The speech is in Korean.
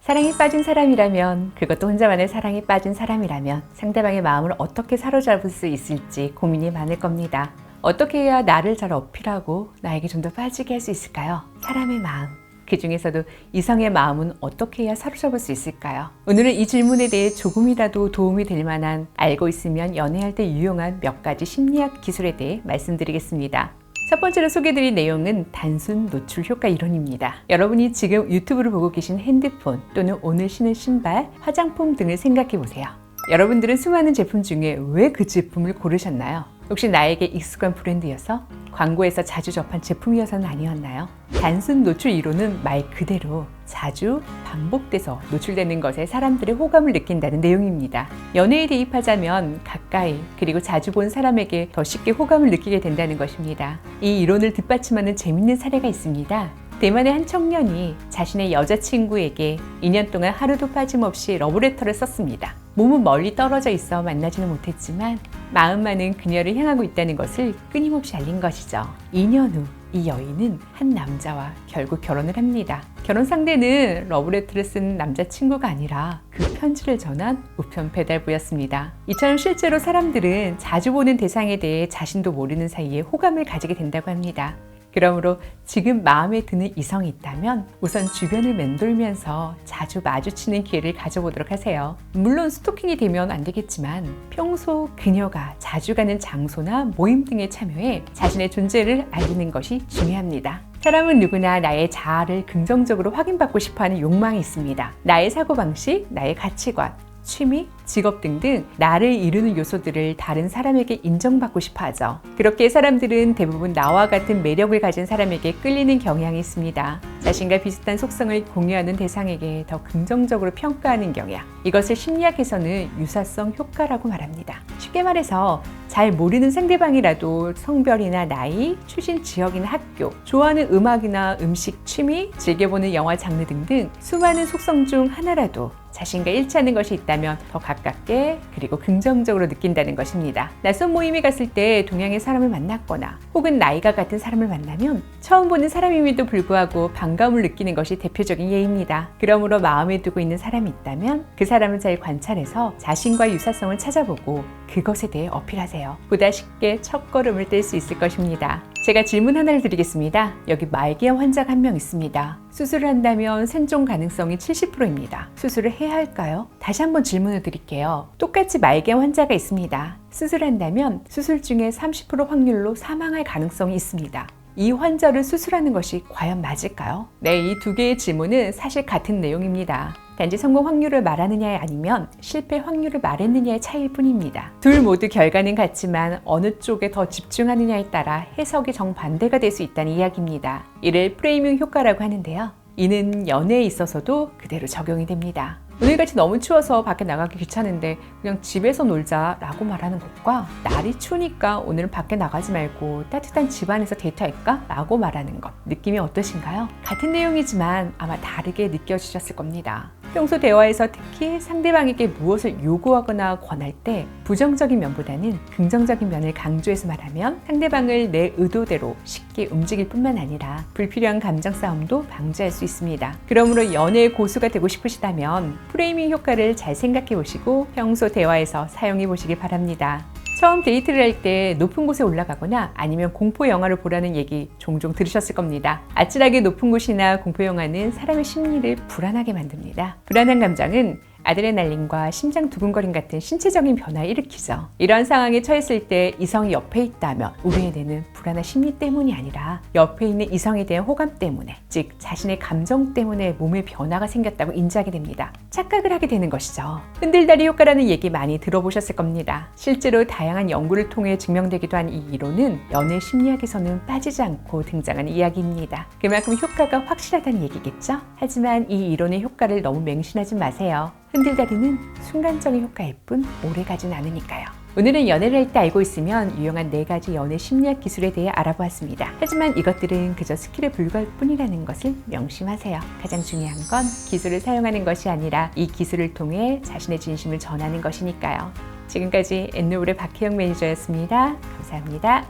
사랑에 빠진 사람이라면, 그것도 혼자만의 사랑에 빠진 사람이라면 상대방의 마음을 어떻게 사로잡을 수 있을지 고민이 많을 겁니다. 어떻게 해야 나를 잘 어필하고 나에게 좀 더 빠지게 할 수 있을까요? 사람의 마음, 그 중에서도 이성의 마음은 어떻게 해야 사로잡을 수 있을까요? 오늘은 이 질문에 대해 조금이라도 도움이 될 만한, 알고 있으면 연애할 때 유용한 몇 가지 심리학 기술에 대해 말씀드리겠습니다. 첫 번째로 소개해드릴 내용은 단순 노출 효과 이론입니다. 여러분이 지금 유튜브를 보고 계신 핸드폰 또는 오늘 신은 신발, 화장품 등을 생각해 보세요. 여러분들은 수많은 제품 중에 왜 그 제품을 고르셨나요? 혹시 나에게 익숙한 브랜드여서? 광고에서 자주 접한 제품이어서는 아니었나요? 단순 노출 이론은 말 그대로 자주 반복돼서 노출되는 것에 사람들의 호감을 느낀다는 내용입니다. 연애에 대입하자면 가까이 그리고 자주 본 사람에게 더 쉽게 호감을 느끼게 된다는 것입니다. 이 이론을 뒷받침하는 재밌는 사례가 있습니다. 대만의 한 청년이 자신의 여자친구에게 2년 동안 하루도 빠짐없이 러브레터를 썼습니다. 몸은 멀리 떨어져 있어 만나지는 못했지만 마음만은 그녀를 향하고 있다는 것을 끊임없이 알린 것이죠. 2년 후 이 여인은 한 남자와 결국 결혼을 합니다. 결혼 상대는 러브레터를 쓴 남자친구가 아니라 그 편지를 전한 우편 배달부였습니다. 이처럼 실제로 사람들은 자주 보는 대상에 대해 자신도 모르는 사이에 호감을 가지게 된다고 합니다. 그러므로 지금 마음에 드는 이성이 있다면 우선 주변을 맴돌면서 자주 마주치는 기회를 가져보도록 하세요. 물론 스토킹이 되면 안 되겠지만 평소 그녀가 자주 가는 장소나 모임 등에 참여해 자신의 존재를 알리는 것이 중요합니다. 사람은 누구나 나의 자아를 긍정적으로 확인받고 싶어하는 욕망이 있습니다. 나의 사고방식, 나의 가치관, 취미, 직업 등등 나를 이루는 요소들을 다른 사람에게 인정받고 싶어 하죠. 그렇게 사람들은 대부분 나와 같은 매력을 가진 사람에게 끌리는 경향이 있습니다. 자신과 비슷한 속성을 공유하는 대상에게 더 긍정적으로 평가하는 경향. 이것을 심리학에서는 유사성 효과라고 말합니다. 쉽게 말해서 잘 모르는 상대방이라도 성별이나 나이, 출신 지역이나 학교, 좋아하는 음악이나 음식, 취미, 즐겨보는 영화 장르 등등 수많은 속성 중 하나라도 자신과 일치하는 것이 있다면 더 가깝게 그리고 긍정적으로 느낀다는 것입니다. 낯선 모임에 갔을 때 동양의 사람을 만났거나 혹은 나이가 같은 사람을 만나면 처음 보는 사람임에도 불구하고 반가움을 느끼는 것이 대표적인 예입니다. 그러므로 마음에 두고 있는 사람이 있다면 그 사람을 잘 관찰해서 자신과 유사성을 찾아보고 그것에 대해 어필하세요. 보다 쉽게 첫걸음을 뗄 수 있을 것입니다. 제가 질문 하나를 드리겠습니다. 여기 말기암 환자가 한 명 있습니다. 수술을 한다면 생존 가능성이 70%입니다. 수술을 해야 할까요? 다시 한번 질문을 드릴게요. 똑같이 말기암 환자가 있습니다. 수술한다면 수술 중에 30% 확률로 사망할 가능성이 있습니다. 이 환자를 수술하는 것이 과연 맞을까요? 네, 이 두 개의 질문은 사실 같은 내용입니다. 단지 성공 확률을 말하느냐 아니면 실패 확률을 말했느냐의 차이일 뿐입니다. 둘 모두 결과는 같지만 어느 쪽에 더 집중하느냐에 따라 해석이 정반대가 될 수 있다는 이야기입니다. 이를 프레이밍 효과라고 하는데요. 이는 연애에 있어서도 그대로 적용이 됩니다. 오늘같이 너무 추워서 밖에 나가기 귀찮은데 그냥 집에서 놀자 라고 말하는 것과 날이 추우니까 오늘은 밖에 나가지 말고 따뜻한 집 안에서 데이트할까? 라고 말하는 것, 느낌이 어떠신가요? 같은 내용이지만 아마 다르게 느껴지셨을 겁니다. 평소 대화에서 특히 상대방에게 무엇을 요구하거나 권할 때 부정적인 면보다는 긍정적인 면을 강조해서 말하면 상대방을 내 의도대로 쉽게 움직일 뿐만 아니라 불필요한 감정 싸움도 방지할 수 있습니다. 그러므로 연애의 고수가 되고 싶으시다면 프레이밍 효과를 잘 생각해 보시고 평소 대화에서 사용해 보시기 바랍니다. 처음 데이트를 할 때 높은 곳에 올라가거나 아니면 공포 영화를 보라는 얘기 종종 들으셨을 겁니다. 아찔하게 높은 곳이나 공포 영화는 사람의 심리를 불안하게 만듭니다. 불안한 감정은 아드레날린과 심장 두근거림 같은 신체적인 변화를 일으키죠. 이런 상황에 처했을 때 이성이 옆에 있다면 우려해내는 불안한 심리 때문이 아니라 옆에 있는 이성에 대한 호감 때문에, 즉 자신의 감정 때문에 몸의 변화가 생겼다고 인지하게 됩니다. 착각을 하게 되는 것이죠. 흔들다리 효과라는 얘기 많이 들어보셨을 겁니다. 실제로 다양한 연구를 통해 증명되기도 한 이 이론은 연애 심리학에서는 빠지지 않고 등장하는 이야기입니다. 그만큼 효과가 확실하다는 얘기겠죠? 하지만 이 이론의 효과를 너무 맹신하지 마세요. 흔들다리는 순간적인 효과일 뿐 오래가진 않으니까요. 오늘은 연애를 할 때 알고 있으면 유용한 4가지 연애 심리학 기술에 대해 알아보았습니다. 하지만 이것들은 그저 스킬에 불과할 뿐이라는 것을 명심하세요. 가장 중요한 건 기술을 사용하는 것이 아니라 이 기술을 통해 자신의 진심을 전하는 것이니까요. 지금까지 엔노블의 박혜영 매니저였습니다. 감사합니다.